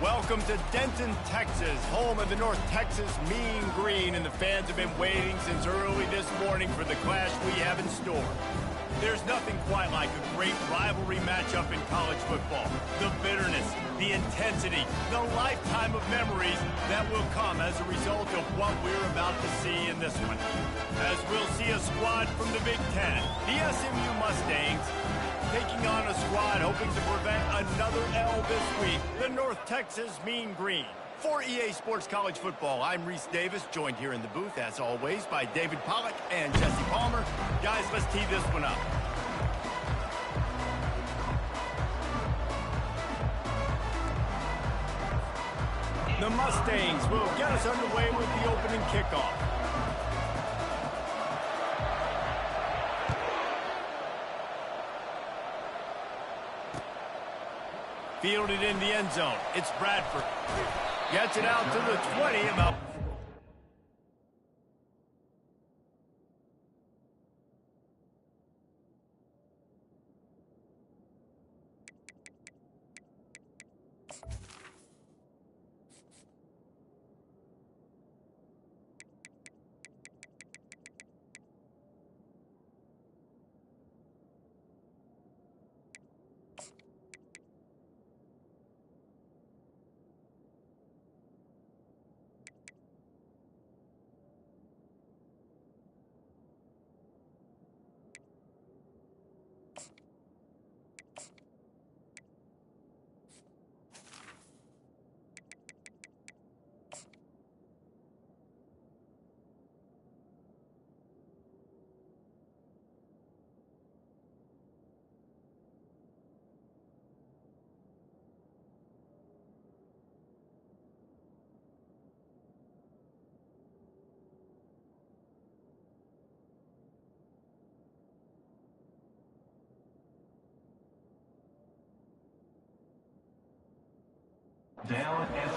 Welcome to Denton, Texas, home of the North Texas Mean Green, and the fans have been waiting since early this morning for the clash we have in store. There's nothing quite like a great rivalry matchup in college football. The bitterness, the intensity, the lifetime of memories that will come as a result of what we're about to see in this one. As we'll see a squad from the Big Ten, the SMU Mustangs, taking on a squad hoping to prevent another L this week, the North Texas Mean Green. For EA Sports College Football, I'm Reese Davis, joined here in the booth, as always, by David Pollack and Jesse Palmer. Guys, let's tee this one up. The Mustangs will get us underway with the opening kickoff. Fielded in the end zone. It's Bradford. Gets it out to the 20. About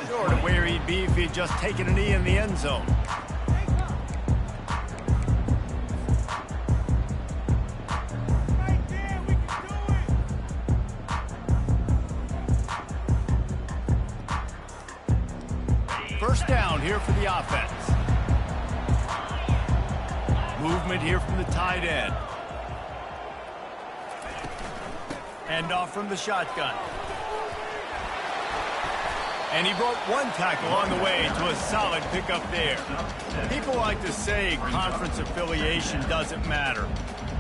short of where he'd be if he'd just taken a knee in the end zone. First down here for the offense. Movement here from the tight end. Hand off from the shotgun. And he broke one tackle on the way to a solid pickup there. People like to say conference affiliation doesn't matter.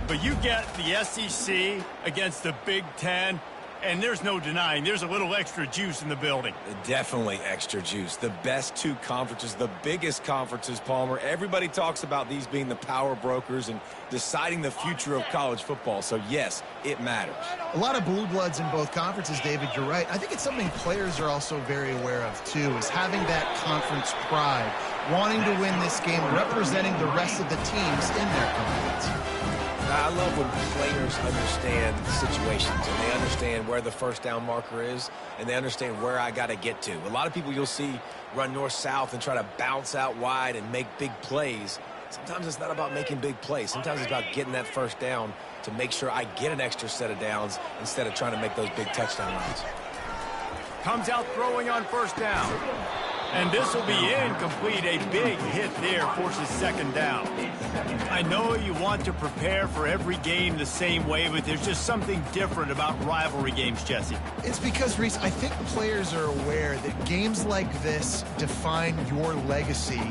But you get the SEC against the Big Ten, and there's no denying there's a little extra juice in the building. Definitely extra juice. The best two conferences, the biggest conferences, Palmer. Everybody talks about these being the power brokers and deciding the future of college football. So, yes, it matters. A lot of blue bloods in both conferences, David. You're right. I think it's something players are also very aware of, too, is having that conference pride, wanting to win this game, representing the rest of the teams in their conference. I love when players understand situations and they understand where the first down marker is and they understand where I got to get to. A lot of people you'll see run north-south and try to bounce out wide and make big plays. Sometimes it's not about making big plays. Sometimes it's about getting that first down to make sure I get an extra set of downs instead of trying to make those big touchdown runs. Comes out throwing on first down. And this will be incomplete. A big hit there forces second down. I know you want to prepare for every game the same way, but there's just something different about rivalry games, Jesse. It's because, Reese, I think players are aware that games like this define your legacy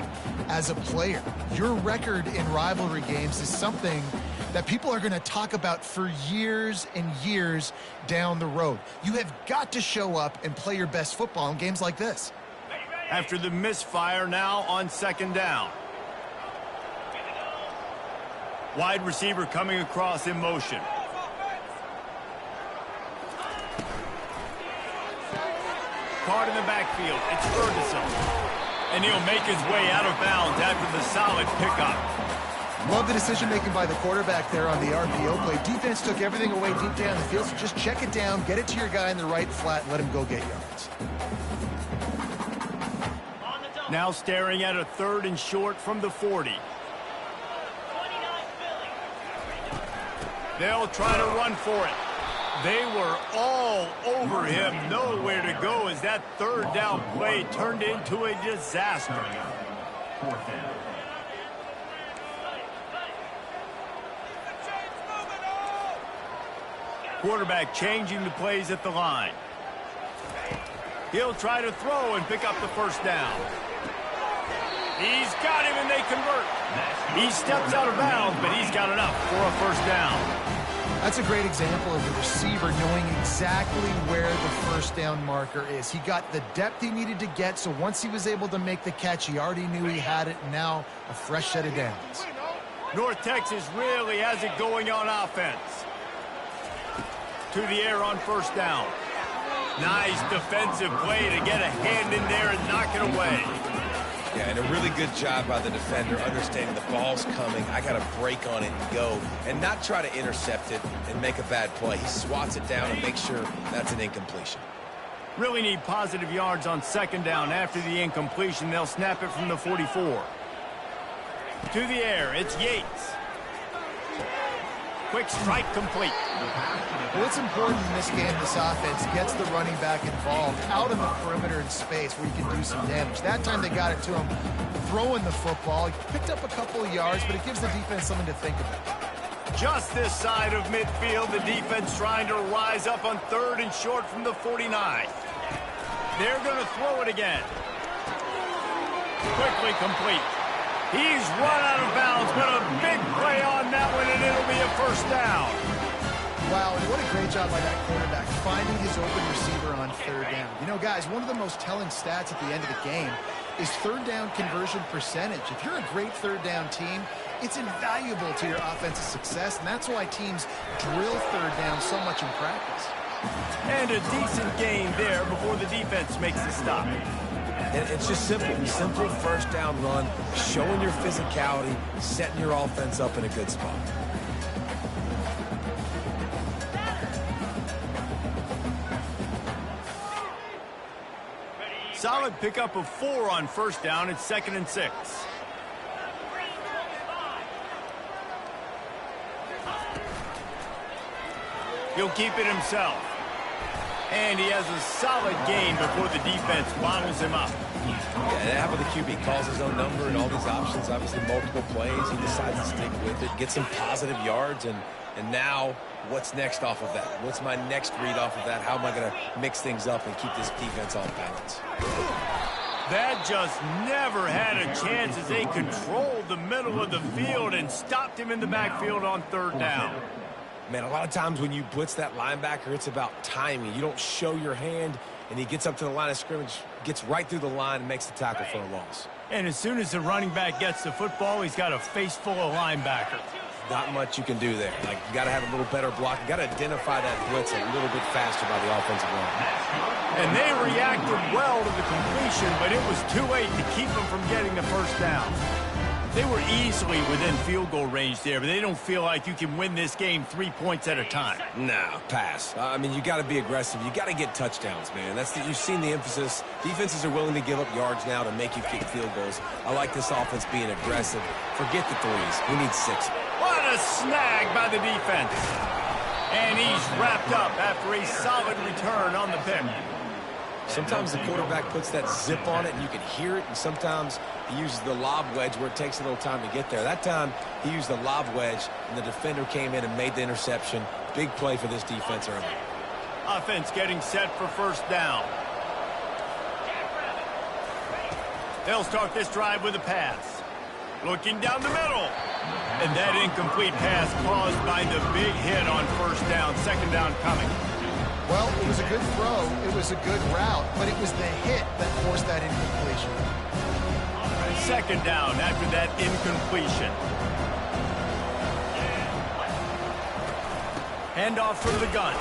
as a player. Your record in rivalry games is something that people are going to talk about for years and years down the road. You have got to show up and play your best football in games like this. After the misfire, now on second down. Wide receiver coming across in motion. Caught in the backfield. It's Ferguson. And he'll make his way out of bounds after the solid pickup. Love the decision-making by the quarterback there on the RPO play. Defense took everything away deep down the field, so just check it down, get it to your guy in the right flat, and let him go get yards. Now staring at a third and short from the 40. They'll try to run for it. They were all over him, nowhere to go as that third down play turned into a disaster. Quarterback changing the plays at the line. He'll try to throw and pick up the first down. He's got him and they convert. He steps out of bounds, but he's got enough for a first down. That's a great example of the receiver knowing exactly where the first down marker is. He got the depth he needed to get, so once he was able to make the catch, he already knew he had it, and now a fresh set of downs. North Texas really has it going on offense. To the air on first down. Nice defensive play to get a hand in there and knock it away. Yeah, and a really good job by the defender understanding the ball's coming. I got to break on it and go and not try to intercept it and make a bad play. He swats it down and makes sure that's an incompletion. Really need positive yards on second down. After the incompletion, they'll snap it from the 44. To the air, it's Yates. Quick strike complete. Well, it's important in this game, this offense gets the running back involved out on the perimeter in space where you can do some damage. That time they got it to him throwing the football. He picked up a couple of yards, but it gives the defense something to think about. Just this side of midfield, the defense trying to rise up on third and short from the 49. They're going to throw it again. Quickly complete. He's run out of bounds, but a big play on that one, and it'll be a first down. Wow, and what a great job by that quarterback, finding his open receiver on third down. You know, guys, one of the most telling stats at the end of the game is third down conversion percentage. If you're a great third down team, it's invaluable to your offensive success, and that's why teams drill third down so much in practice. And a decent gain there before the defense makes the stop. And it's just simple. Simple first down run, showing your physicality, setting your offense up in a good spot. Solid pickup of 4 on first down. It's 2nd and 6. He'll keep it himself. And he has a solid gain before the defense bottles him up. Yeah, how about the QB calls his own number and all these options, obviously multiple plays. He decides to stick with it, get some positive yards, and now what's next off of that? What's my next read off of that? How am I going to mix things up and keep this defense off balance? That just never had a chance as they controlled the middle of the field and stopped him in the backfield on third down. Man, a lot of times when you blitz that linebacker, it's about timing. You don't show your hand, and he gets up to the line of scrimmage, gets right through the line, and makes the tackle for a loss. And as soon as the running back gets the football, he's got a face full of linebackers. Not much you can do there. Like, you got to have a little better block. You got to identify that blitz a little bit faster by the offensive line. And they reacted well to the completion, but it was too late to keep them from getting the first down. They were easily within field goal range there, but they don't feel like you can win this game 3 points at a time. No, pass. I mean, you got to be aggressive. You got to get touchdowns, man. You've seen the emphasis. Defenses are willing to give up yards now to make you kick field goals. I like this offense being aggressive. Forget the threes. We need 6. What a snag by the defense. And he's wrapped up after a solid return on the pick. Sometimes the quarterback puts that zip on it and you can hear it, and sometimes he uses the lob wedge where it takes a little time to get there. That time he used the lob wedge and the defender came in and made the interception. Big play for this defense early. Offense getting set for first down. They'll start this drive with a pass. Looking down the middle. And that incomplete pass caused by the big hit on first down. Second down coming. Well, it was a good throw, it was a good route, but it was the hit that forced that incompletion. Second down after that incompletion. Handoff from the gun.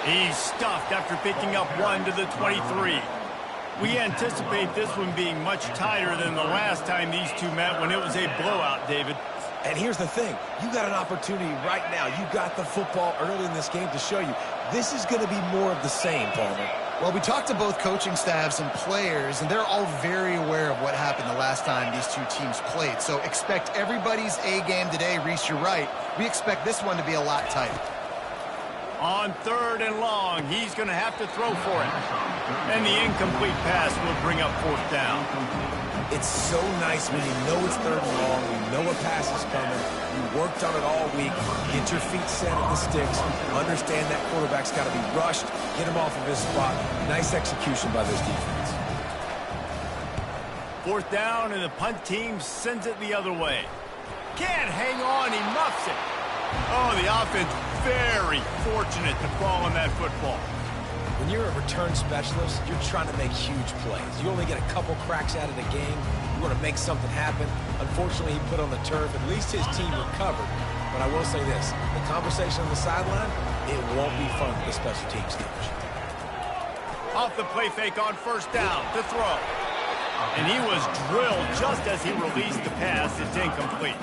He's stuffed after picking up 1 to the 23. We anticipate this one being much tighter than the last time these two met when it was a blowout, David. And here's the thing. You got an opportunity right now. You got the football early in this game to show you. This is going to be more of the same, Palmer. Well, we talked to both coaching staffs and players, and they're all very aware of what happened the last time these two teams played. So expect everybody's A game today. Reese, you're right. We expect this one to be a lot tighter. On 3rd and long, he's going to have to throw for it. And the incomplete pass will bring up 4th down. It's so nice when you know it's 3rd and long, you know a pass is coming, you worked on it all week, get your feet set at the sticks, understand that quarterback's got to be rushed, get him off of his spot. Nice execution by this defense. 4th down, and the punt team sends it the other way. Can't hang on, he muffs it. Oh, the offense very fortunate to fall on that football. When you're a return specialist, you're trying to make huge plays. You only get a couple cracks out of the game. You want to make something happen. Unfortunately, he put on the turf. At least his team recovered. But I will say this, the conversation on the sideline, it won't be fun for the special teams coach. Off the play fake on 1st down to throw. And he was drilled just as he released the pass. It's incomplete.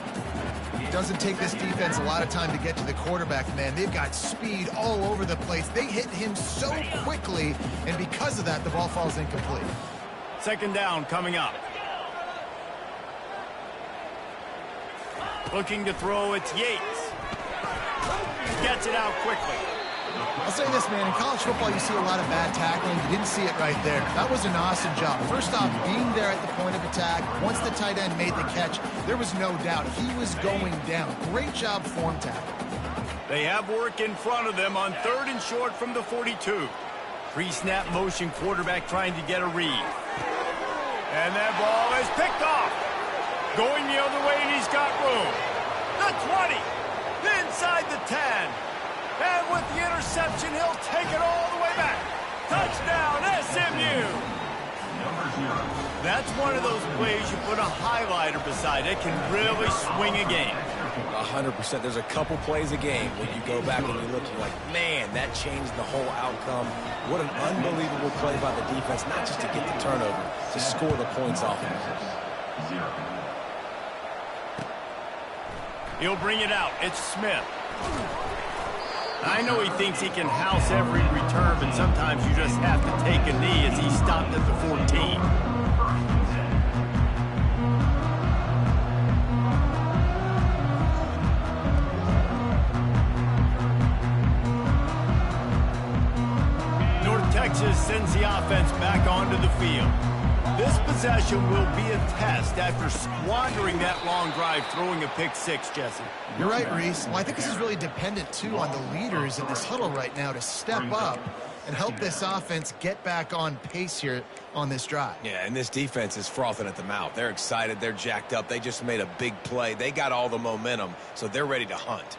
It doesn't take this defense a lot of time to get to the quarterback, man. They've got speed all over the place. They hit him so quickly, and because of that, the ball falls incomplete. 2nd down coming up. Looking to throw, it's Yates. Gets it out quickly. I'll say this, man. In college football, you see a lot of bad tackling. You didn't see it right there. That was an awesome job. First off, being there at the point of attack. Once the tight end made the catch, there was no doubt he was going down. Great job form tackle. They have work in front of them on 3rd and short from the 42. Pre-snap motion quarterback trying to get a read. And that ball is picked off. Going the other way, and he's got room. The 20. Inside the 10. And with the interception, he'll take it all the way back. Touchdown, SMU. That's one of those plays you put a highlighter beside it, can really swing a game. 100%. There's a couple plays a game when you go back and you look, you're like, man, that changed the whole outcome. What an unbelievable play by the defense, not just to get the turnover, to score the points off of it. He'll bring it out. It's Smith. I know he thinks he can house every return, but sometimes you just have to take a knee as he stopped at the 14. North Texas sends the offense back onto the field. This possession will be a test after squandering that long drive, throwing a pick 6, Jesse. You're right, Reese. Well, I think this is really dependent, too, on the leaders in this huddle right now to step up and help this offense get back on pace here on this drive. Yeah, and this defense is frothing at the mouth. They're excited. They're jacked up. They just made a big play. They got all the momentum, so they're ready to hunt.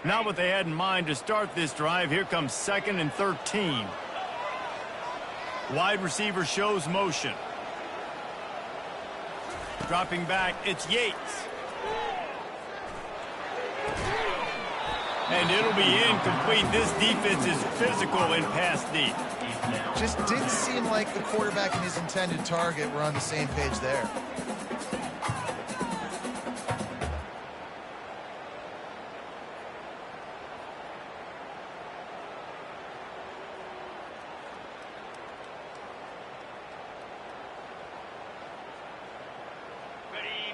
Not what they had in mind to start this drive. Here comes 2nd and 13. Wide receiver shows motion. Dropping back, it's Yates. And it'll be incomplete. This defense is physical in pass deep. Just didn't seem like the quarterback and his intended target were on the same page there.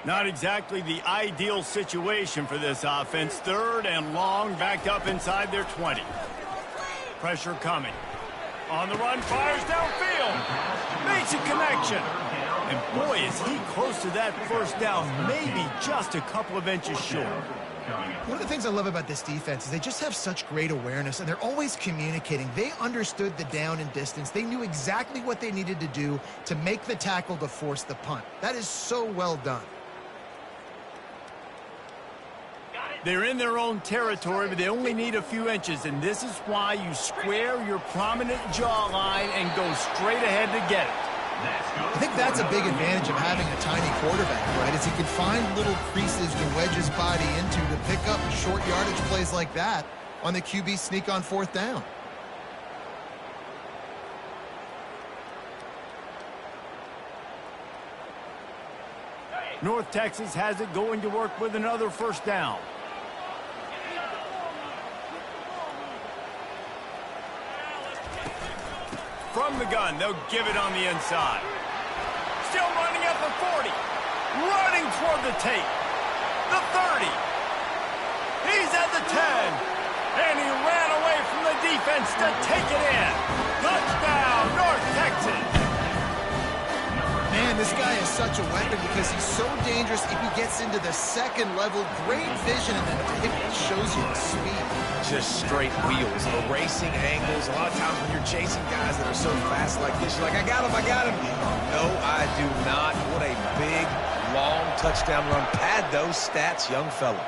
Not exactly the ideal situation for this offense. 3rd and long, backed up inside their 20. Pressure coming. On the run, fires downfield. Makes a connection. And boy, is he close to that 1st down, maybe just a couple of inches short. One of the things I love about this defense is they just have such great awareness, and they're always communicating. They understood the down and distance. They knew exactly what they needed to do to make the tackle to force the punt. That is so well done. They're in their own territory, but they only need a few inches, and this is why you square your prominent jawline and go straight ahead to get it. I think that's a big advantage of having a tiny quarterback, right? Is he can find little creases to wedge his body into to pick up short yardage plays like that on the QB sneak on 4th down. North Texas has it going to work with another 1st down. From the gun, they'll give it on the inside. Still running at the 40. running toward the tape. The 30. He's at the 10. And he ran away from the defense to take it in. Touchdown, North Texas. Man, this guy is such a weapon because he's so dangerous if he gets into the second level. Great vision, and then it shows you the speed. Just straight wheels, erasing angles. A lot of times when you're chasing guys that are so fast like this, you're like, I got him, I got him. No, I do not. What a big, long touchdown run. Pad those stats, young fella.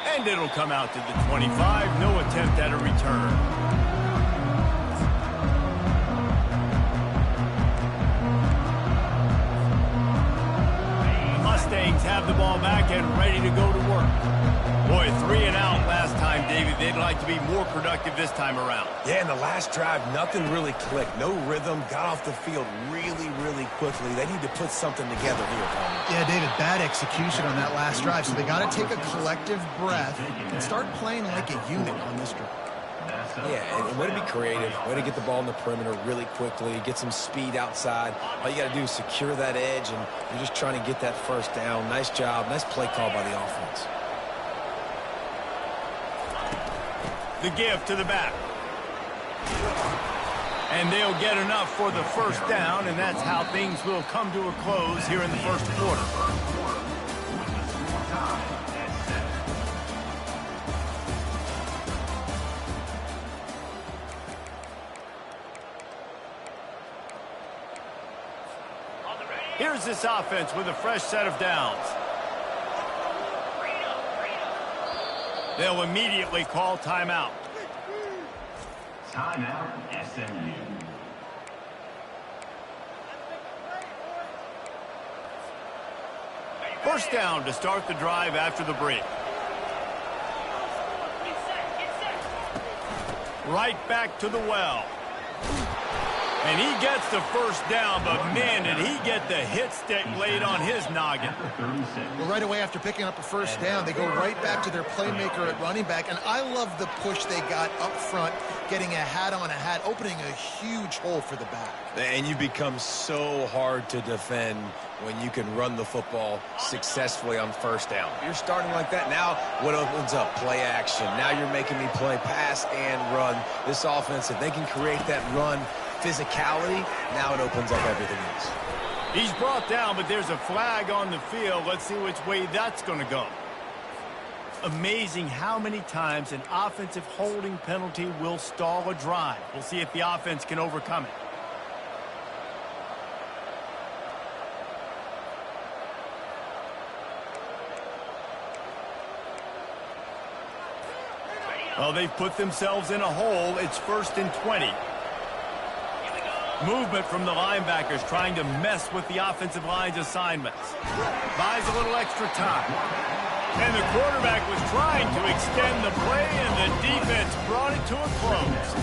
And it'll come out to the 25. No attempt at a return. Mustangs have the ball back and ready to go to work. Boy, 3 and out last time, David. They'd like to be more productive this time around. Yeah, in the last drive, nothing really clicked. No rhythm, got off the field really, really quickly. They need to put something together here, Palmer. Yeah, David, bad execution on that last drive, so they got to take a collective breath and start playing like a unit on this drive. Yeah, and way to be creative, way to get the ball in the perimeter really quickly, get some speed outside. All you got to do is secure that edge, and you're just trying to get that first down. Nice job, nice play call by the offense. The give to the back. And they'll get enough for the first down, and that's how things will come to a close here in the first quarter. Here's this offense with a fresh set of downs. They'll immediately call timeout. Timeout, SMU. First down to start the drive after the break. Right back to the well. And he gets the first down, but man, did he get the hit stick laid on his noggin. Well, right away after picking up a first down, they go right back to their playmaker at running back. And I love the push they got up front, getting a hat on a hat, opening a huge hole for the back. And you become so hard to defend when you can run the football successfully on first down. You're starting like that. Now what opens up? Play action. Now you're making me play pass and run. This offense, if they can create that run physicality, now it opens up everything else. He's brought down, but there's a flag on the field. Let's see which way that's going to go. Amazing how many times an offensive holding penalty will stall a drive. We'll see if the offense can overcome it. Well, they've put themselves in a hole. It's 1st and 20. Movement from the linebackers trying to mess with the offensive line's assignments. Buys a little extra time. And the quarterback was trying to extend the play, and the defense brought it to a close.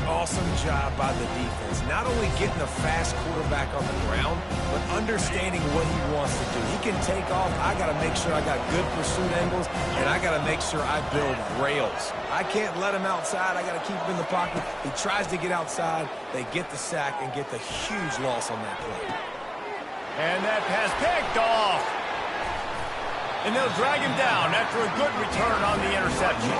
Awesome job by the defense. Not only getting a fast quarterback on the ground, but understanding what he wants to do. He can take off. I got to make sure I got good pursuit angles, and I got to make sure I build rails. I can't let him outside. I got to keep him in the pocket. He tries to get outside. They get the sack and get the huge loss on that play. And that pass picked off. And they'll drag him down after a good return on the interception.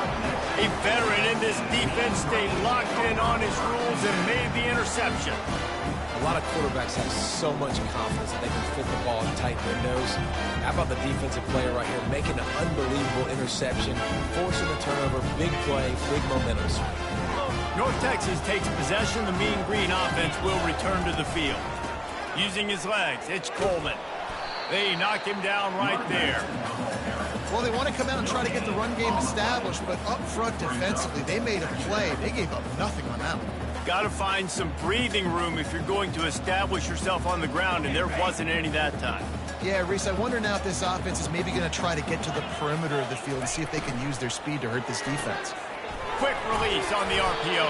A veteran in this defense stayed locked in on his rules and made the interception. A lot of quarterbacks have so much confidence that they can fit the ball in tight windows. How about the defensive player right here making an unbelievable interception, forcing a turnover, big play, big momentum swing. North Texas takes possession. The Mean Green offense will return to the field. Using his legs, it's Coleman. They knock him down right there. Well, they want to come out and try to get the run game established, but up front defensively, they made a play. They gave up nothing on that one. Got to find some breathing room if you're going to establish yourself on the ground, and there wasn't any that time. Yeah, Reese, I wonder now if this offense is maybe going to try to get to the perimeter of the field and see if they can use their speed to hurt this defense. Quick release on the RPO.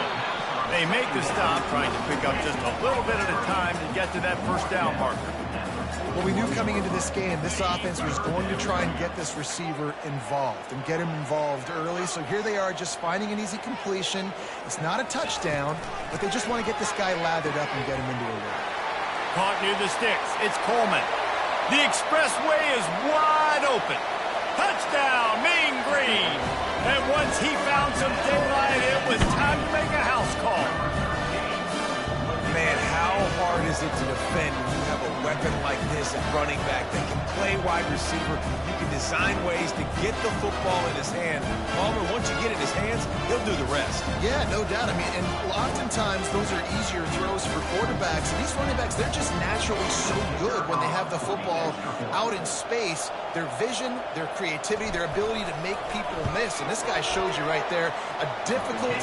They make the stop, trying to pick up just a little bit at a time to get to that first down marker. Well, we knew coming into this game, this offense was going to try and get this receiver involved and get him involved early. So here they are just finding an easy completion. It's not a touchdown, but they just want to get this guy lathered up and get him into a rhythm. Caught near the sticks. It's Coleman. The expressway is wide open. Touchdown, Mean Green. And once he found some daylight, it was time to make a house call. Man, how hard is it to defend when you have a weapon like this at running back that can play wide receiver? You can design ways to get the football in his hand. Palmer, once you get it in his hands, he'll do the rest. Yeah, no doubt. I mean, and oftentimes those are easier throws for quarterbacks. And these running backs, they're just naturally so good when they have the football out in space. Their vision, their creativity, their ability to make people miss. And this guy shows you right there a difficult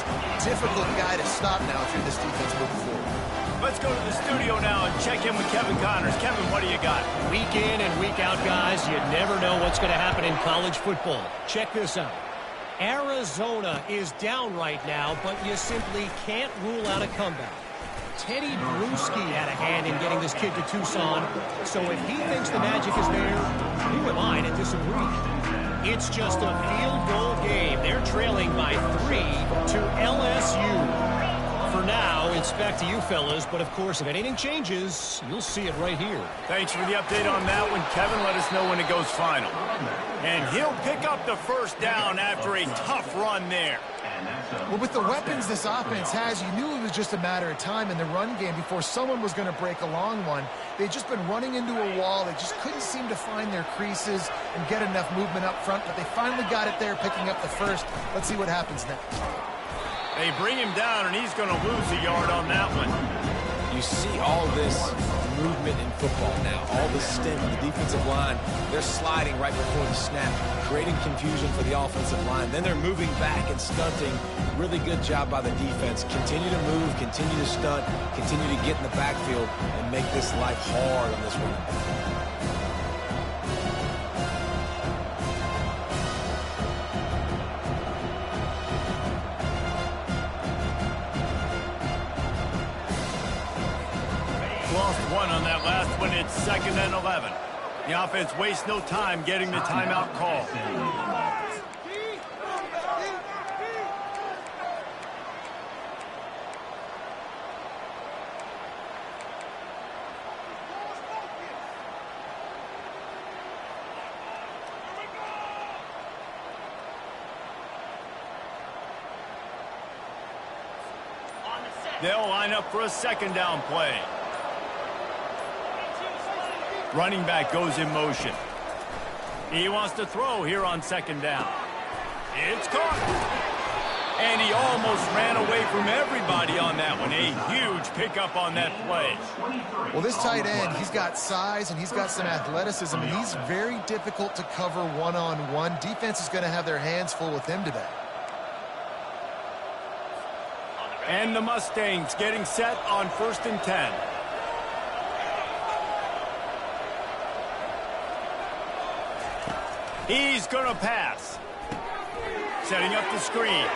guy to stop now if you're this defense moving forward. Let's go to the studio now and check in with Kevin Connors. Kevin, what do you got? Week in and week out, guys, you never know what's going to happen in college football. Check this out. Arizona is down right now, but you simply can't rule out a comeback. Teddy Bruschi had a hand in getting this kid to Tucson, so if he thinks the magic is there, who am I to disagree? It's just a field goal game. They're trailing by 3 to LSU. For now, it's back to you fellas, but of course, if anything changes, you'll see it right here. Thanks for the update on that one, Kevin. Let us know when it goes final. And he'll pick up the first down after a tough run there. Well, with the weapons this offense has, you knew it was just a matter of time in the run game before someone was going to break a long one. They'd just been running into a wall. They just couldn't seem to find their creases and get enough movement up front, but they finally got it there, picking up the first. Let's see what happens next. They bring him down, and he's going to lose a yard on that one. You see all this movement in football now. All the stem of the defensive line. They're sliding right before the snap, creating confusion for the offensive line. Then they're moving back and stunting. Really good job by the defense. Continue to move, continue to stunt, continue to get in the backfield, and make this life hard on this one. Lost one on that last one. It's 2nd and 11. The offense wastes no time getting the timeout call. They'll line up for a 2nd down play. Running back goes in motion. He wants to throw here on 2nd down. It's caught. And he almost ran away from everybody on that one. A huge pickup on that play. Well, this tight end, he's got size and he's got some athleticism, and he's very difficult to cover one-on-one. Defense is going to have their hands full with him today. And the Mustangs getting set on 1st and 10. He's going to pass. Setting up the screen.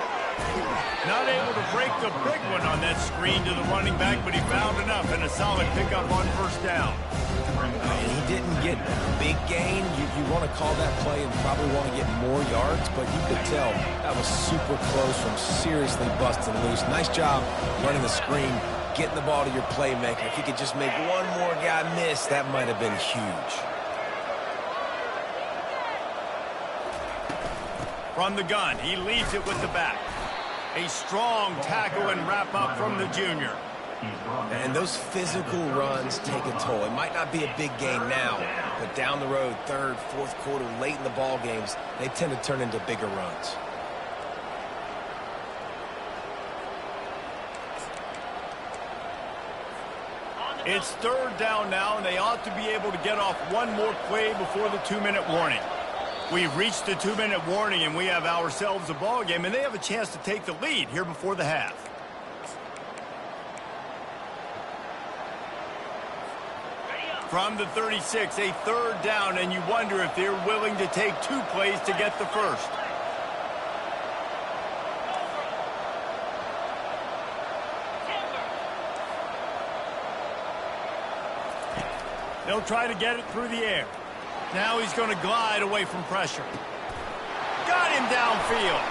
Not able to break the big one on that screen to the running back, but he found enough and a solid pickup on 1st down. And he didn't get a big gain. You want to call that play and probably want to get more yards, but you could tell that was super close from seriously busting loose. Nice job running the screen, getting the ball to your playmaker. If he could just make one more guy miss, that might have been huge. From the gun, he leads it with the back. A strong tackle and wrap up from the junior. And those physical runs take a toll. It might not be a big gain now, but down the road, 3rd, 4th quarter, late in the ball games, they tend to turn into bigger runs. It's 3rd down now, and they ought to be able to get off one more play before the 2-minute warning. We've reached the 2-minute warning, and we have ourselves a ball game, and they have a chance to take the lead here before the half. From the 36, a 3rd down, and you wonder if they're willing to take 2 plays to get the first. They'll try to get it through the air. Now he's going to glide away from pressure. Got him downfield.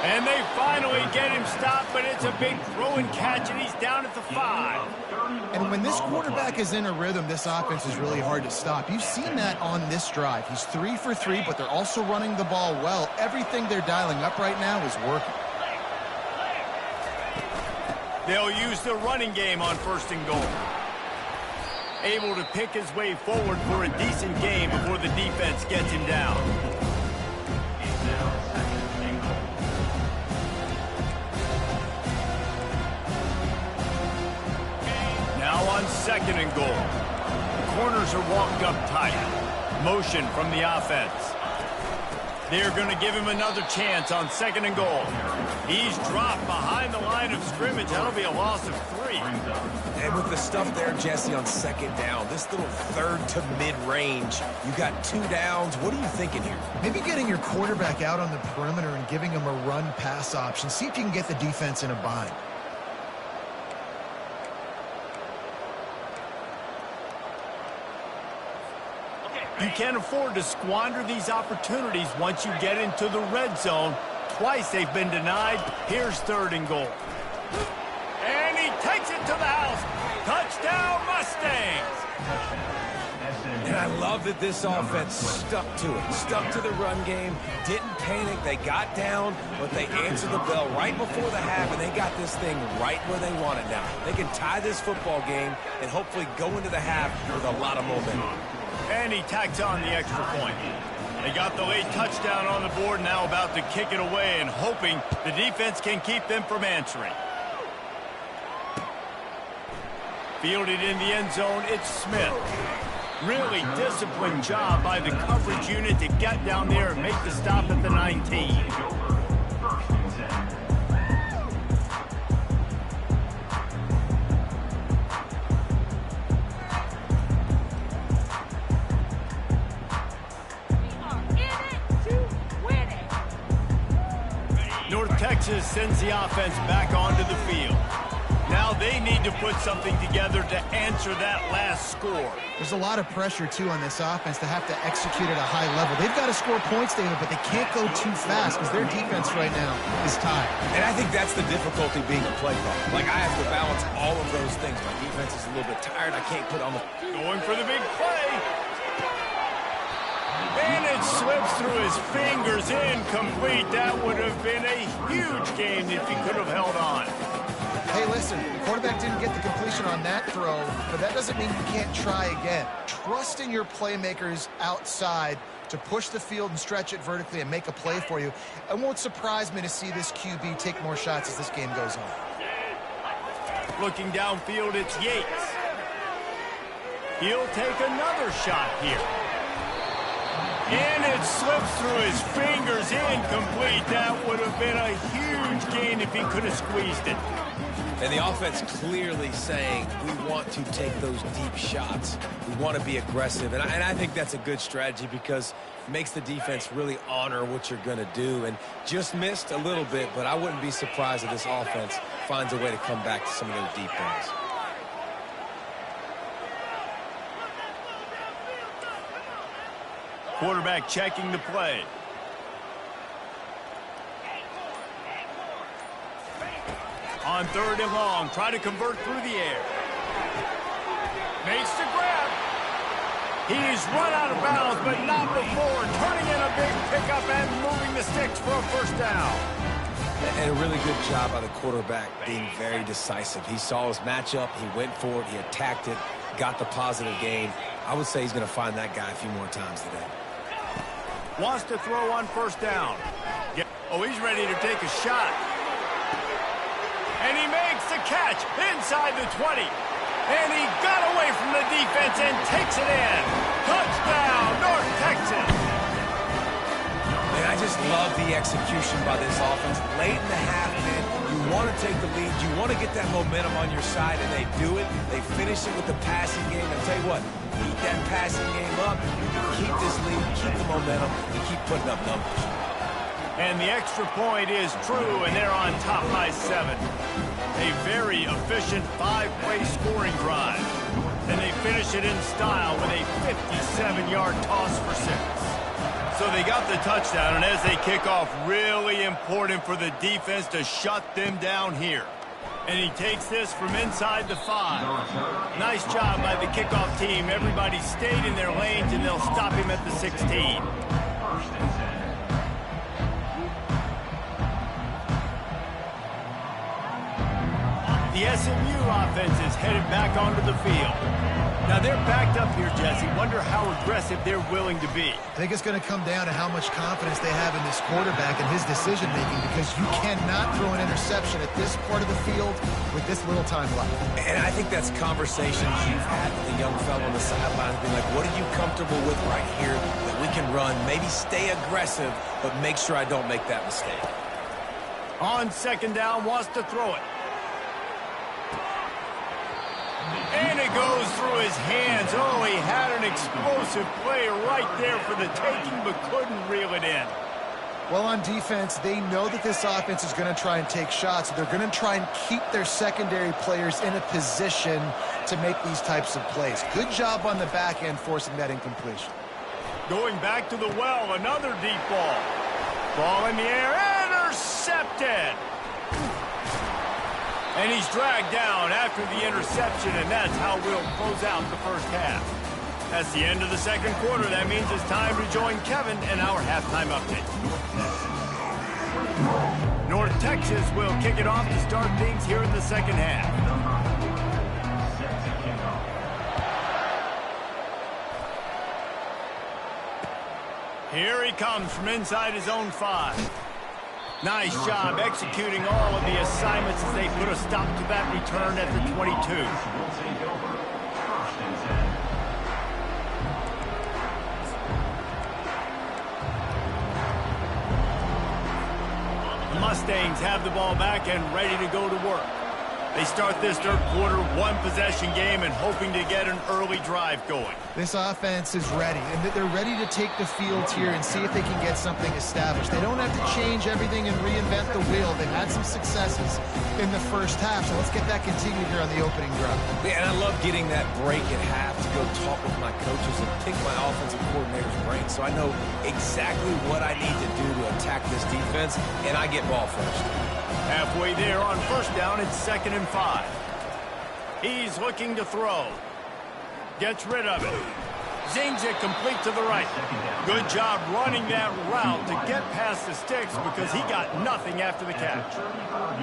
And they finally get him stopped, but it's a big throw and catch, and he's down at the 5. And when this quarterback is in a rhythm, this offense is really hard to stop. You've seen that on this drive. He's 3 for 3, but they're also running the ball well. Everything they're dialing up right now is working. They'll use the running game on 1st and goal. Able to pick his way forward for a decent game before the defense gets him down. Now on 2nd and goal. The corners are walked up tight. Motion from the offense. They're going to give him another chance on 2nd and goal. He's dropped behind the line of scrimmage. That'll be a loss of 3. And with the stuff there, Jesse, on 2nd down, this little 3rd to mid-range, you got 2 downs. What are you thinking here? Maybe getting your quarterback out on the perimeter and giving him a run-pass option. See if you can get the defense in a bind. You can't afford to squander these opportunities once you get into the red zone. Twice they've been denied. Here's 3rd and goal. And he takes it to the house. Touchdown, Mustangs! And I love that this offense stuck to it. Stuck to the run game. Didn't panic. They got down, but they answered the bell right before the half, and they got this thing right where they want it now. They can tie this football game and hopefully go into the half with a lot of momentum. And he tacks on the extra point. They got the late touchdown on the board, now about to kick it away and hoping the defense can keep them from answering. Fielded in the end zone, it's Smith. Really disciplined job by the coverage unit to get down there and make the stop at the 19. North Texas sends the offense back onto the field. Now they need to put something together to answer that last score. There's a lot of pressure, too, on this offense to have to execute at a high level. They've got to score points, David, but they can't go too fast because their defense right now is tied. And I think that's the difficulty being a play caller. Like, I have to balance all of those things. My defense is a little bit tired. I can't put on the... Going for the big play. And it slips through his fingers, incomplete. That would have been a huge game if he could have held on. Hey, listen, the quarterback didn't get the completion on that throw, but that doesn't mean you can't try again. Trust in your playmakers outside to push the field and stretch it vertically and make a play for you. It won't surprise me to see this QB take more shots as this game goes on. Looking downfield, it's Yates. He'll take another shot here. And it slips through his fingers, incomplete. That would have been a huge gain if he could have squeezed it. And the offense clearly saying, we want to take those deep shots. We want to be aggressive. And I think that's a good strategy because it makes the defense really honor what you're going to do. And just missed a little bit, but I wouldn't be surprised if this offense finds a way to come back to some of those deep ones. Quarterback checking the play. On 3rd and long, try to convert through the air. Makes the grab. He's run out of bounds, but not before. Turning in a big pickup and moving the sticks for a 1st down. And a really good job by the quarterback being very decisive. He saw his matchup, he went for it, he attacked it, got the positive gain. I would say he's going to find that guy a few more times today. Wants to throw on 1st down. Oh, he's ready to take a shot. And he makes the catch inside the 20. And he got away from the defense and takes it in. Touchdown, North Texas. Man, I just love the execution by this offense. Late in the half, man, you want to take the lead. You want to get that momentum on your side, and they do it. They finish it with the passing game. I'll tell you what, keep that passing game up. You can keep this lead, keep the momentum, and keep putting up numbers. And the extra point is true, and they're on top by 7. A very efficient 5-play scoring drive. And they finish it in style with a 57-yard toss for 6. So they got the touchdown, and as they kick off, really important for the defense to shut them down here. And he takes this from inside the 5. Nice job by the kickoff team. Everybody stayed in their lanes, and they'll stop him at the 16. The SMU offense is headed back onto the field. Now they're backed up here, Jesse. Wonder how aggressive they're willing to be. I think it's going to come down to how much confidence they have in this quarterback and his decision-making, because you cannot throw an interception at this part of the field with this little time left. And I think that's conversations you've had with a young fellow on the sidelines, being like, what are you comfortable with right here that we can run? Maybe stay aggressive, but make sure I don't make that mistake. On second down, wants to throw it. And it goes through his hands. Oh, he had an explosive play right there for the taking, but couldn't reel it in. Well, on defense, they know that this offense is going to try and take shots. They're going to try and keep their secondary players in a position to make these types of plays. Good job on the back end forcing that incompletion. Going back to the well, another deep ball. Ball in the air, intercepted. And he's dragged down after the interception, and that's how we'll close out the first half. That's the end of the second quarter. That means it's time to join Kevin and our halftime update. North Texas will kick it off to start things here in the second half. Here he comes from inside his own 5. Nice job executing all of the assignments as they put a stop to that return at the 22. The Mustangs have the ball back and ready to go to work. They start this third quarter one-possession game and hoping to get an early drive going. This offense is ready, and they're ready to take the field here and see if they can get something established. They don't have to change everything and reinvent the wheel. They've had some successes in the first half, so let's get that continued here on the opening drive. Yeah, and I love getting that break at half to go talk with my coaches and pick my offensive coordinator's brain, so I know exactly what I need to do to attack this defense, and I get ball first. Halfway there on first down, it's 2nd and 5. He's looking to throw. Gets rid of it. Zings it complete to the right. Good job running that route to get past the sticks because he got nothing after the catch.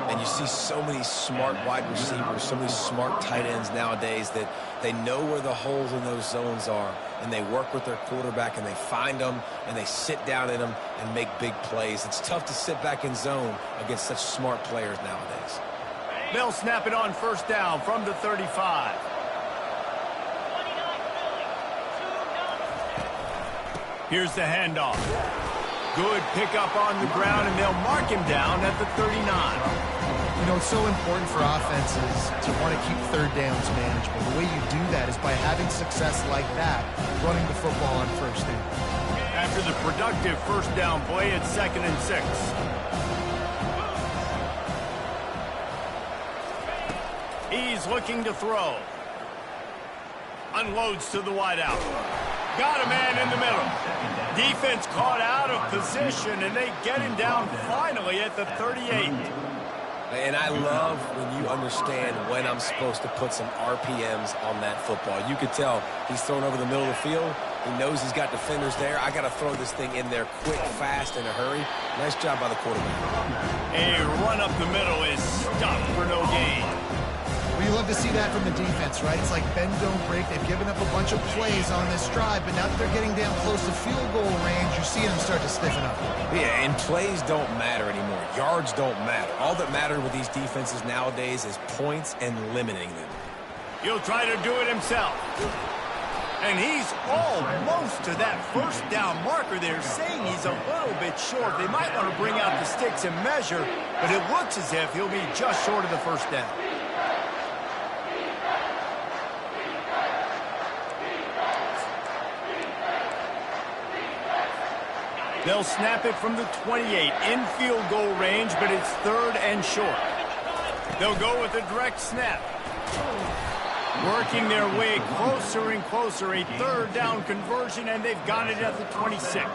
And you see so many smart wide receivers, so many smart tight ends nowadays that they know where the holes in those zones are, and they work with their quarterback, and they find them, and they sit down in them and make big plays. It's tough to sit back in zone against such smart players nowadays. They'll snap it on first down from the 35. Here's the handoff. Good pickup on the ground, and they'll mark him down at the 39. You know, it's so important for offenses to want to keep third downs manageable. The way you do that is by having success like that, running the football on first down. After the productive first down play, it's 2nd and 6. He's looking to throw. Unloads to the wideout. Got a man in the middle. Defense caught out of position, and they get him down finally at the 38. And I love when you understand when I'm supposed to put some RPMs on that football. You could tell he's thrown over the middle of the field. He knows he's got defenders there. I got to throw this thing in there quick, fast, in a hurry. Nice job by the quarterback. A run up the middle is stopped for no gain. Well, you love to see that from the defense, right? It's like bend, don't break. They've given up a bunch of plays on this drive, but now that they're getting down close to field goal range, you're seeing them start to stiffen up. Yeah, and plays don't matter anymore. Yards don't matter. All that matters with these defenses nowadays is points and limiting them. He'll try to do it himself. And he's almost to that first down marker there, saying he's a little bit short. They might want to bring out the sticks and measure, but it looks as if he'll be just short of the first down. They'll snap it from the 28 in field goal range, but it's 3rd and short. They'll go with a direct snap. Working their way closer and closer, a third down conversion, and they've got it at the 26.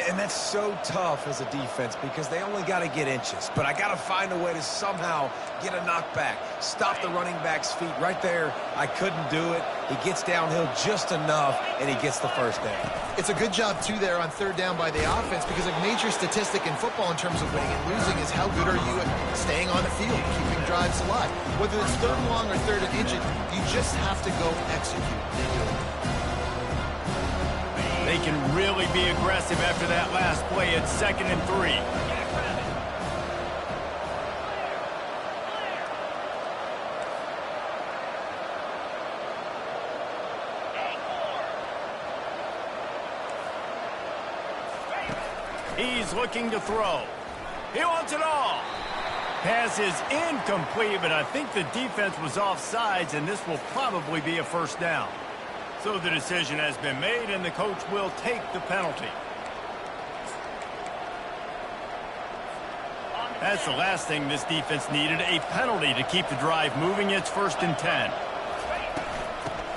And that's so tough as a defense because they only got to get inches. But I got to find a way to somehow get a knockback, stop the running back's feet. Right there, I couldn't do it. He gets downhill just enough, and he gets the first down. It's a good job, too, there on third down by the offense because a major statistic in football in terms of winning and losing is how good are you at staying on the field, keeping drives alive. Whether it's third and long or third and inches, you just have to go execute. They do it. They can really be aggressive after that last play at 2nd and 3. He's looking to throw. He wants it all. Pass is incomplete, but I think the defense was offsides, and this will probably be a first down. So the decision has been made, and the coach will take the penalty. That's the last thing this defense needed, a penalty to keep the drive moving. It's 1st and 10.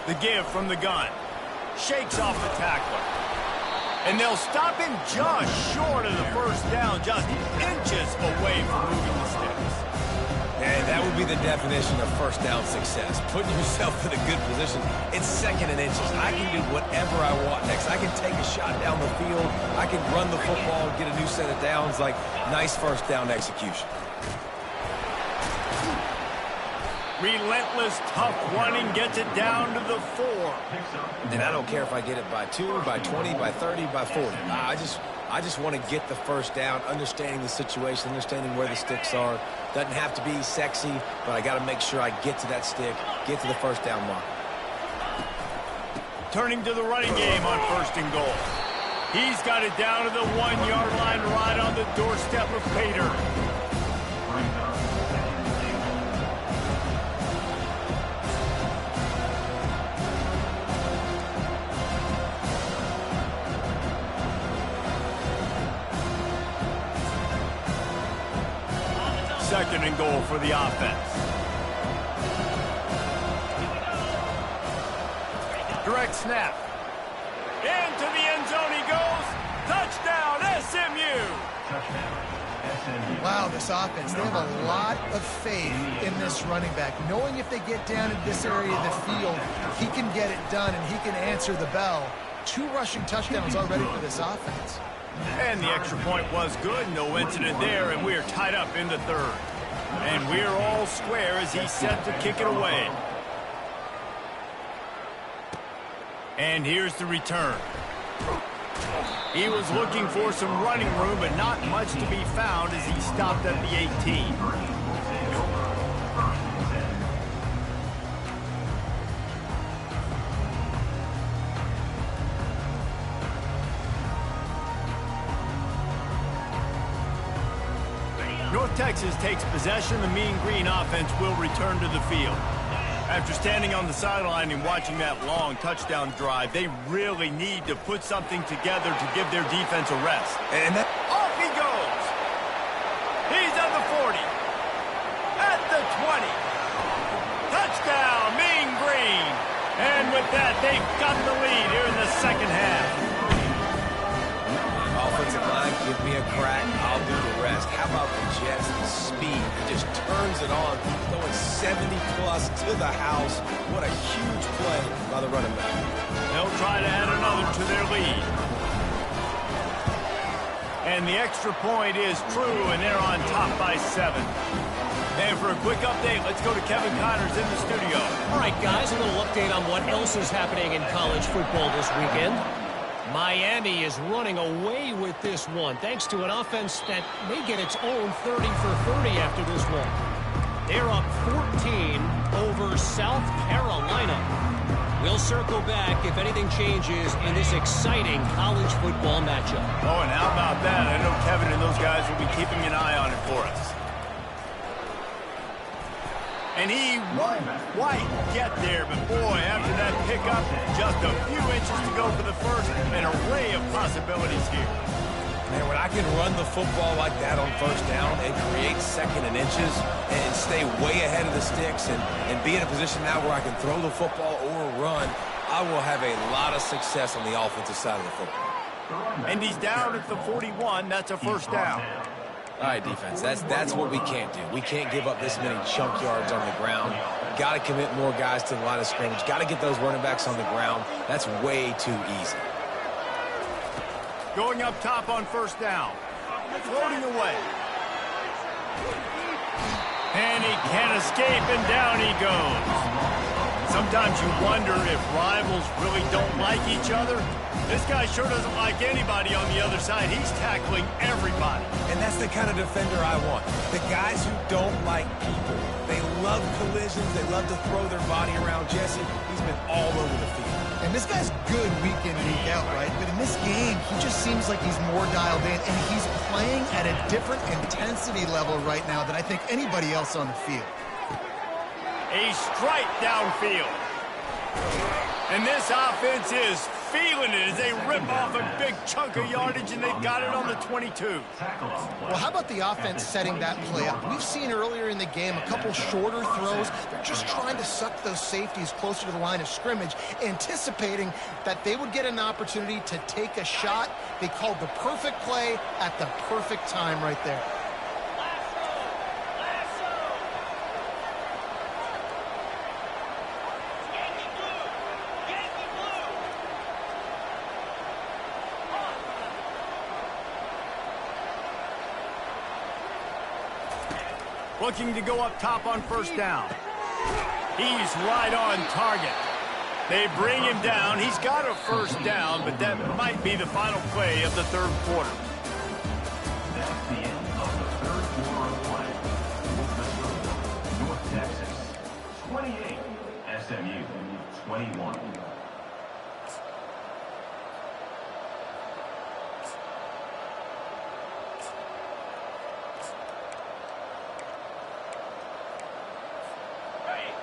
The give from the gun. Shakes off the tackler. And they'll stop him just short of the first down, just inches away from moving the sticks. And that would be the definition of first down success. Putting yourself in a good position. It's 2nd and inches. I can do whatever I want next. I can take a shot down the field. I can run the football and get a new set of downs. Like, nice first down execution. Relentless, tough running gets it down to the 4. And I don't care if I get it by 2, by 20, by 30, by 40. I just want to get the first down, understanding the situation, understanding where the sticks are. Doesn't have to be sexy, but I got to make sure I get to that stick, get to the first down mark. Turning to the running game on 1st and goal. He's got it down to the 1-yard line, right on the doorstep of Pater. Second and goal for the offense. Direct snap. Into the end zone he goes. Touchdown, SMU. Wow, this offense, they have a lot of faith in this running back. Knowing if they get down in this area of the field, he can get it done and he can answer the bell. 2 rushing touchdowns already for this offense. And the extra point was good. No incident there, and we're tied up in the 3rd. And we're all square as he's set to kick it away. And here's the return. He was looking for some running room, but not much to be found as he stopped at the 18. North Texas takes possession. The Mean Green offense will return to the field. After standing on the sideline and watching that long touchdown drive, they really need to put something together to give their defense a rest. And Off he goes. He's at the 40. At the 20. Touchdown, Mean Green. And with that, they've got the lead here in the 2nd half. Offensive line, give me a crack, I'll do the rest. How about the Jets, the speed? It just turns it on, going 70-plus to the house. What a huge play by the running back. They'll try to add another to their lead. And the extra point is true, and they're on top by 7. And for a quick update, let's go to Kevin Connors in the studio. All right, guys, a little update on what else is happening in college football this weekend. Miami is running away with this one, thanks to an offense that may get its own 30 for 30 after this one. They're up 14 over South Carolina. We'll circle back if anything changes in this exciting college football matchup. Oh, and how about that? I know Kevin and those guys will be keeping an eye on it for us. And he won't quite get there, but boy, after that pickup, just a few inches to go for the first, an array of possibilities here. Man, when I can run the football like that on first down and create second and inches and stay way ahead of the sticks and be in a position now where I can throw the football or run, I will have a lot of success on the offensive side of the football. And he's down at the 41. That's a first down. All right, defense, that's what we can't do. We can't give up this many chunk yards on the ground. Got to commit more guys to the line of scrimmage. Got to get those running backs on the ground. That's way too easy. Going up top on first down. Floating away. And he can't escape, and down he goes. Sometimes you wonder if rivals really don't like each other. This guy sure doesn't like anybody on the other side. He's tackling everybody. And that's the kind of defender I want. The guys who don't like people. They love collisions. They love to throw their body around. Jesse, he's been all over the field. And this guy's good week in, week out, right? But in this game, he just seems like he's more dialed in, and he's playing at a different intensity level right now than I think anybody else on the field. A strike downfield. And this offense is feeling it as they rip off a big chunk of yardage, and they've got it on the 22. Well, how about the offense setting that play up? We've seen earlier in the game a couple shorter throws. They're just trying to suck those safeties closer to the line of scrimmage, anticipating that they would get an opportunity to take a shot. They called the perfect play at the perfect time right there. Looking to go up top on first down. He's right on target. They bring him down. He's got a first down, but that might be the final play of the third quarter. That's the end of the third quarter of play. North Texas, 28. SMU, 21.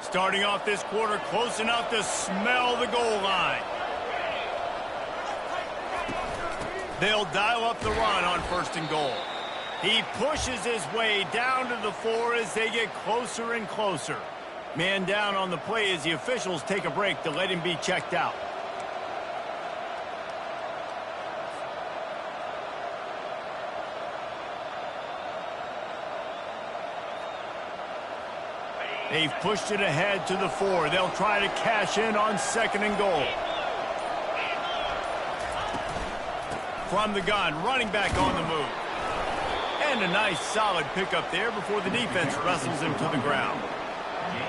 Starting off this quarter close enough to smell the goal line. They'll dial up the run on first and goal. He pushes his way down to the 4 as they get closer and closer. Man down on the play as the officials take a break to let him be checked out. They've pushed it ahead to the 4. They'll try to cash in on second and goal. From the gun, running back on the move. And a nice solid pickup there before the defense wrestles him to the ground.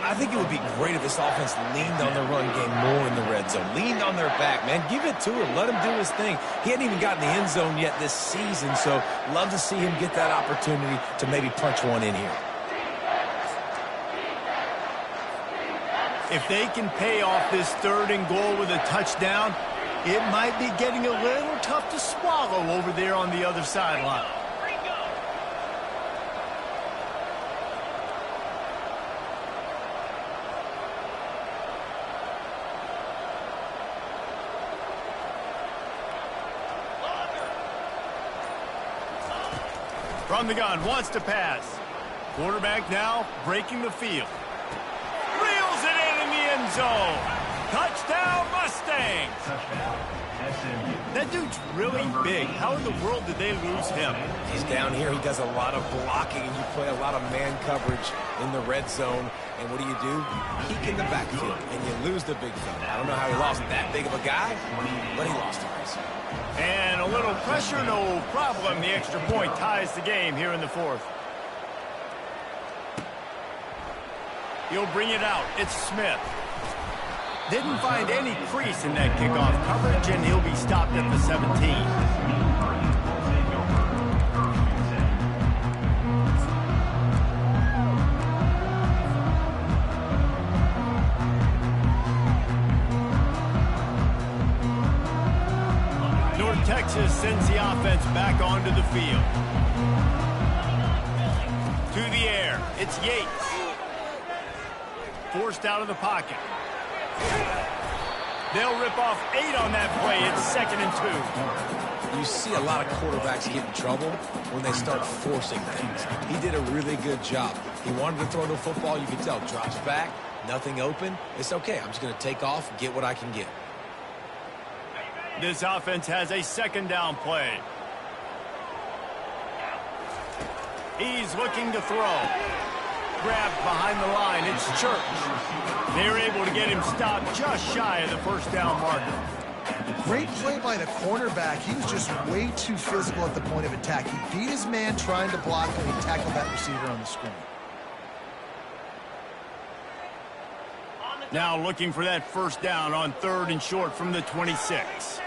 I think it would be great if this offense leaned on their run game more in the red zone. Leaned on their back, man. Give it to him. Let him do his thing. He hadn't even gotten the end zone yet this season, so love to see him get that opportunity to maybe punch one in here. If they can pay off this third and goal with a touchdown, it might be getting a little tough to swallow over there on the other sideline. From the gun, wants to pass. Quarterback now breaking the field. Reels it in the end zone. Touchdown, Mustangs. Touchdown, SMU. That dude's really big. How in the world did they lose him? He's down here. He does a lot of blocking, and you play a lot of man coverage in the red zone. And what do? Peek in the backfield, and you lose the big fella. I don't know how he lost that big of a guy, but he lost him. And a little pressure, no problem. The extra point ties the game here in the fourth. He'll bring it out. It's Smith. Didn't find any crease in that kickoff coverage, and he'll be stopped at the 17. Texas sends the offense back onto the field. To the air, it's Yates. Forced out of the pocket. They'll rip off 8 on that play. It's 2nd and 2. You see a lot of quarterbacks get in trouble when they start forcing things. He did a really good job. He wanted to throw the football. You can tell, drops back, nothing open. It's okay. I'm just going to take off, get what I can get. This offense has a second down play. He's looking to throw. Grabbed behind the line. It's Church. They're able to get him stopped just shy of the first down marker. Great play by the cornerback. He was just way too physical at the point of attack. He beat his man trying to block, and he tackled that receiver on the screen. Now looking for that first down on 3rd and short from the 26.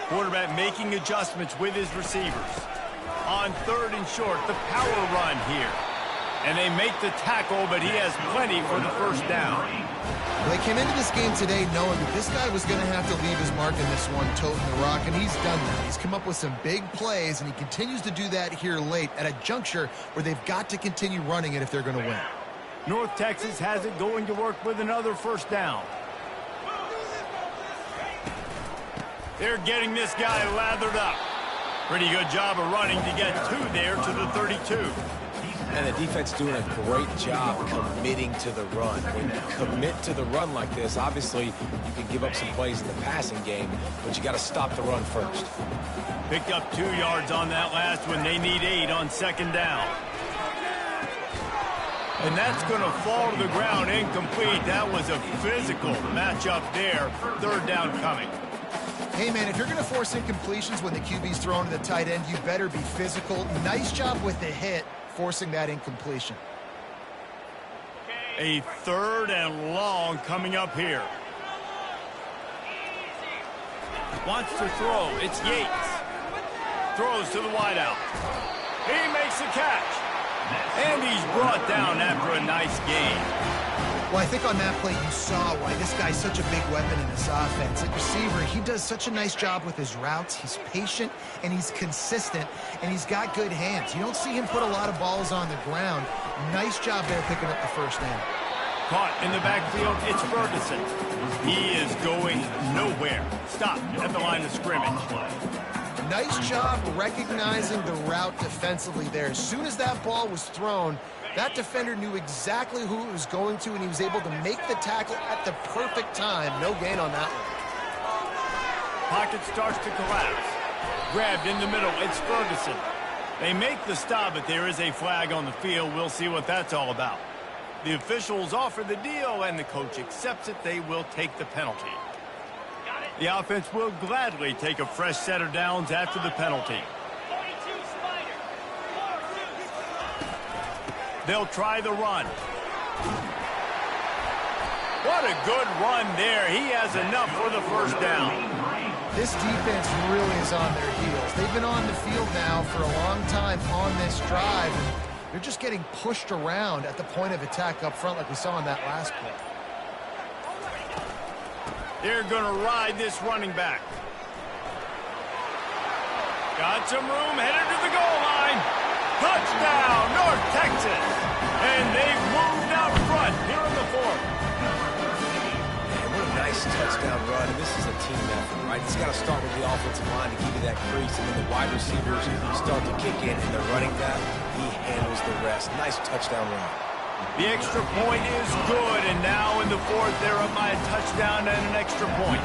Quarterback making adjustments with his receivers. On 3rd and short, the power run here. And they make the tackle, but he has plenty for the first down. Well, they came into this game today knowing that this guy was going to have to leave his mark in this one, toting the rock, and he's done that. He's come up with some big plays, and he continues to do that here late at a juncture where they've got to continue running it if they're going to win. North Texas has it going to work with another first down. They're getting this guy lathered up. Pretty good job of running to get 2 there to the 32. And the defense doing a great job committing to the run. When you commit to the run like this, obviously you can give up some plays in the passing game, but you got to stop the run first. Picked up 2 yards on that last one. They need 8 on second down. And that's going to fall to the ground incomplete. That was a physical matchup there. 3rd down coming. Hey, man, if you're going to force incompletions when the QB's throwing to the tight end, you better be physical. Nice job with the hit, forcing that incompletion. A 3rd and long coming up here. Wants to throw. It's Yates. Throws to the wideout. He makes the catch. And he's brought down after a nice gain. Well, I think on that play you saw why this guy's such a big weapon in this offense. At receiver, he does such a nice job with his routes. He's patient, and he's consistent, and he's got good hands. You don't see him put a lot of balls on the ground. Nice job there picking up the first down. Caught in the backfield, it's Ferguson. He is going nowhere. Stopped at the line of scrimmage. Nice job recognizing the route defensively there. As soon as that ball was thrown, that defender knew exactly who it was going to, and he was able to make the tackle at the perfect time. No gain on that one. Pocket starts to collapse. Grabbed in the middle, it's Ferguson. They make the stop, but there is a flag on the field. We'll see what that's all about. The officials offer the deal, and the coach accepts it. They will take the penalty. The offense will gladly take a fresh set of downs after the penalty. They'll try the run. What a good run there. He has enough for the first down. This defense really is on their heels. They've been on the field now for a long time on this drive, and they're just getting pushed around at the point of attack up front like we saw in that last play. They're going to ride this running back. Got some room, headed to the goal line. Touchdown, North Texas. And they've moved out front here in the 4th. Man, what a nice touchdown run. And this is a team effort, right? It's got to start with the offensive line to give you that crease, and then the wide receivers start to kick in, and the running back, he handles the rest. Nice touchdown run. The extra point is good, and now in the 4th, they're up by a touchdown and an extra point.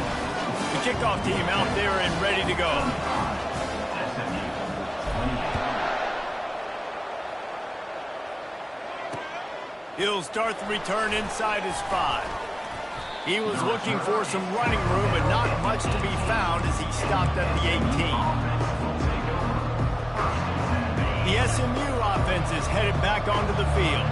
The kickoff team out there and ready to go. He'll start the return inside his 5. He was looking for some running room, but not much to be found as he stopped at the 18. The SMU offense is headed back onto the field.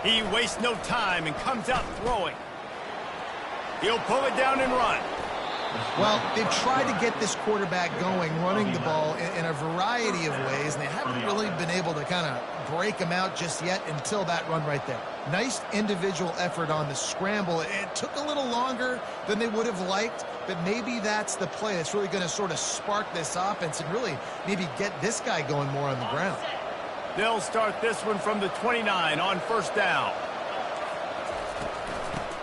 He wastes no time and comes out throwing. He'll pull it down and run. Well, they've tried to get this quarterback going, running the ball in a variety of ways, and they haven't really been able to kind of break him out just yet until that run right there. Nice individual effort on the scramble. It took a little longer than they would have liked, but maybe that's the play that's really going to sort of spark this offense and really maybe get this guy going more on the ground. They'll start this one from the 29 on first down.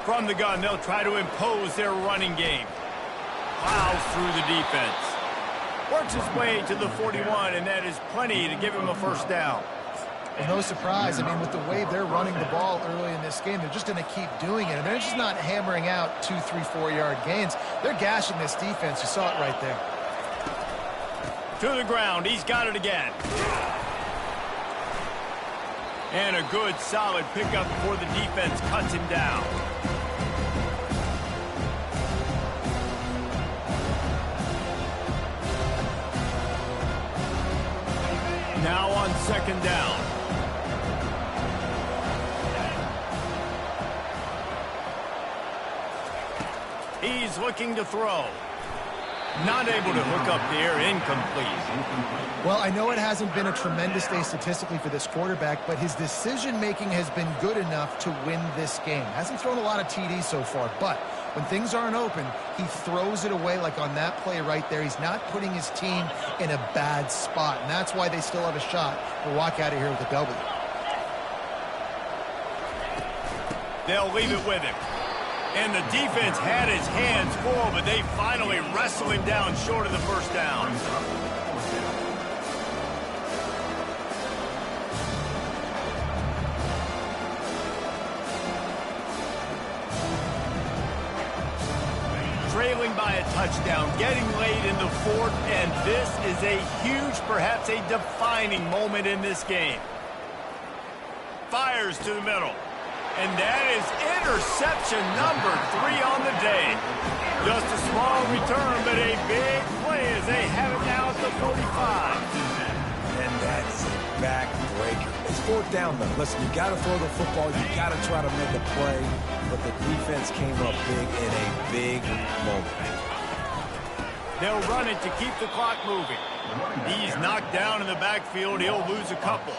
From the gun, they'll try to impose their running game. Plows through the defense. Works his way to the 41, and that is plenty to give him a first down. Well, no surprise. I mean, with the way they're running the ball early in this game, they're just going to keep doing it. And they're just not hammering out 2, 3, 4-yard gains. They're gashing this defense. You saw it right there. To the ground. He's got it again. And a good, solid pickup before the defense cuts him down. Now on second down. He's looking to throw. Not able to hook up there, incomplete. Well, I know it hasn't been a tremendous day statistically for this quarterback, but his decision-making has been good enough to win this game. Hasn't thrown a lot of TDs so far, but when things aren't open, he throws it away like on that play right there. He's not putting his team in a bad spot, and that's why they still have a shot to walk out of here with a W. They'll leave it with him. And the defense had his hands full, but they finally wrestle him down short of the first down. Trailing by a touchdown, getting late in the fourth, and this is a huge, perhaps a defining moment in this game. Fires to the middle. And that is interception number 3 on the day. Just a small return, but a big play as they have it now at the 45. And that's a backbreaker. It's fourth down, though. Listen, you got to throw the football. You got to try to make a play. But the defense came up big in a big moment. They'll run it to keep the clock moving. He's knocked down in the backfield. He'll lose a couple.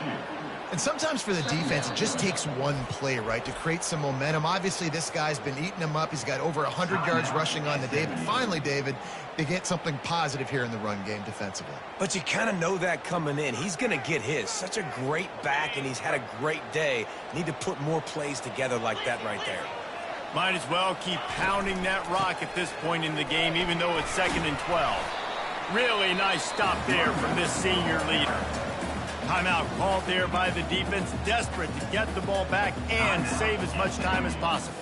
And sometimes for the defense, it just takes one play, right, to create some momentum. Obviously, this guy's been eating them up. He's got over 100 yards rushing on the day. But finally, David, they get something positive here in the run game defensively. But you kind of know that coming in. He's going to get his. Such a great back, and he's had a great day. Need to put more plays together like that right there. Might as well keep pounding that rock at this point in the game, even though it's 2nd and 12. Really nice stop there from this senior leader. Timeout called there by the defense, desperate to get the ball back and save as much time as possible.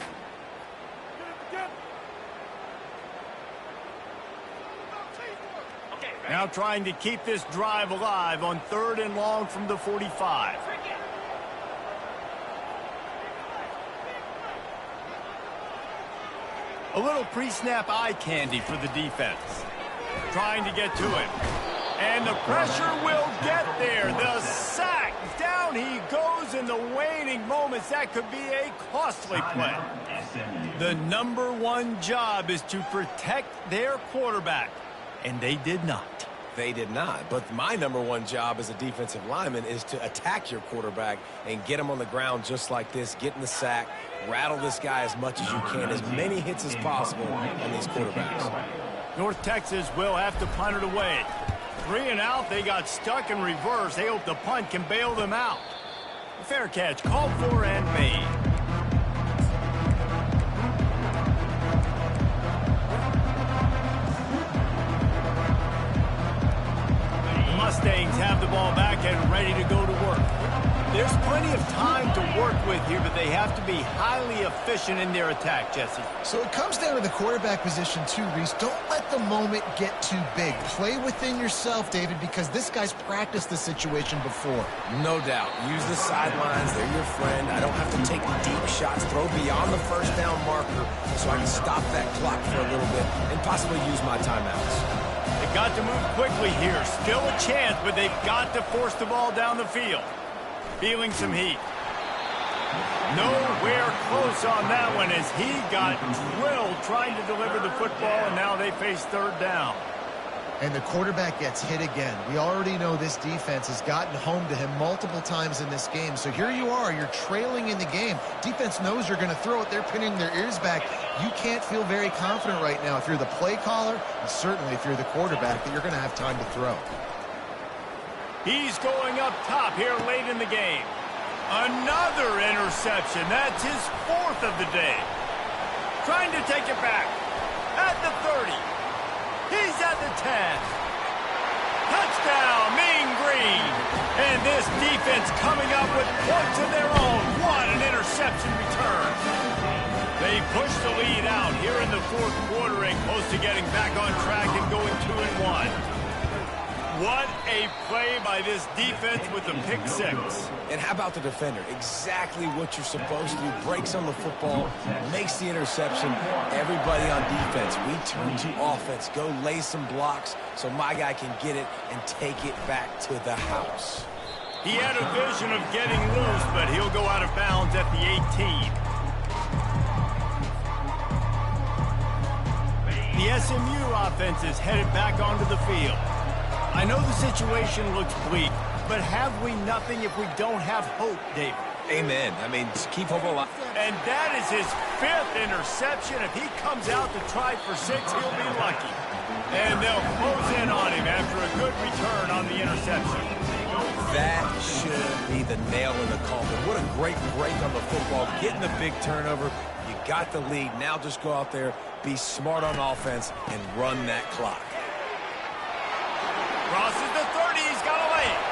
Now trying to keep this drive alive on 3rd and long from the 45. A little pre-snap eye candy for the defense. Trying to get to it. And the pressure will get there. The sack. Down he goes in the waning moments. That could be a costly play. The number 1 job is to protect their quarterback. And they did not. They did not. But my number 1 job as a defensive lineman is to attack your quarterback and get him on the ground just like this, get in the sack, rattle this guy as much as you can, as many hits as possible on these quarterbacks. North Texas will have to punt it away. 3 and out, they got stuck in reverse. They hope the punt can bail them out. A fair catch, called for and made. Mustangs have the ball back and ready to go to work. There's plenty of time to work with here, but they have to be highly efficient in their attack, Jesse. So it comes down to the quarterback position too, Reese. Don't let the moment get too big. Play within yourself, David, because this guy's practiced the situation before. No doubt. Use the sidelines. They're your friend. I don't have to take deep shots. Throw beyond the first down marker so I can stop that clock for a little bit and possibly use my timeouts. They got to move quickly here. Still a chance, but they've got to force the ball down the field. Feeling some heat. Nowhere close on that one as he got drilled trying to deliver the football, and now they face third down. And the quarterback gets hit again. We already know this defense has gotten home to him multiple times in this game. So here you are, you're trailing in the game. Defense knows you're going to throw it. They're pinning their ears back. You can't feel very confident right now if you're the play caller, and certainly if you're the quarterback, that you're going to have time to throw. He's going up top here late in the game. Another interception. That's his fourth of the day. Trying to take it back. At the 30. He's at the 10. Touchdown, Mean Green. And this defense coming up with points of their own. What an interception return. They push the lead out here in the fourth quarter and close to getting back on track and going 2-1. What a play by this defense with the pick six. And how about the defender? Exactly what you're supposed to do. Breaks on the football, makes the interception. Everybody on defense, we turn to offense. Go lay some blocks so my guy can get it and take it back to the house. He had a vision of getting loose, but he'll go out of bounds at the 18. The SMU offense is headed back onto the field. I know the situation looks bleak, but have we nothing if we don't have hope, David? Amen. I mean, keep hope alive. And that is his fifth interception. If he comes out to try for six, he'll be lucky. And they'll close in on him after a good return on the interception. That should be the nail in the coffin. What a great break on the football. Getting the big turnover. You got the lead. Now just go out there, be smart on offense, and run that clock. Crosses the 30. He's got a lane.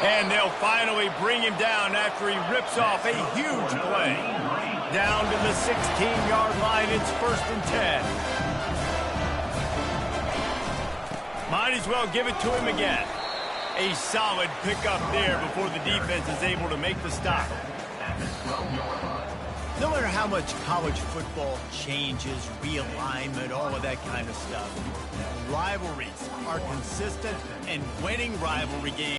And they'll finally bring him down after he rips off a huge play. Down to the 16-yard line. It's 1st and 10. Might as well give it to him again. A solid pickup there before the defense is able to make the stop. No matter how much college football changes, realignment, all of that kind of stuff, rivalries are consistent, and winning rivalry games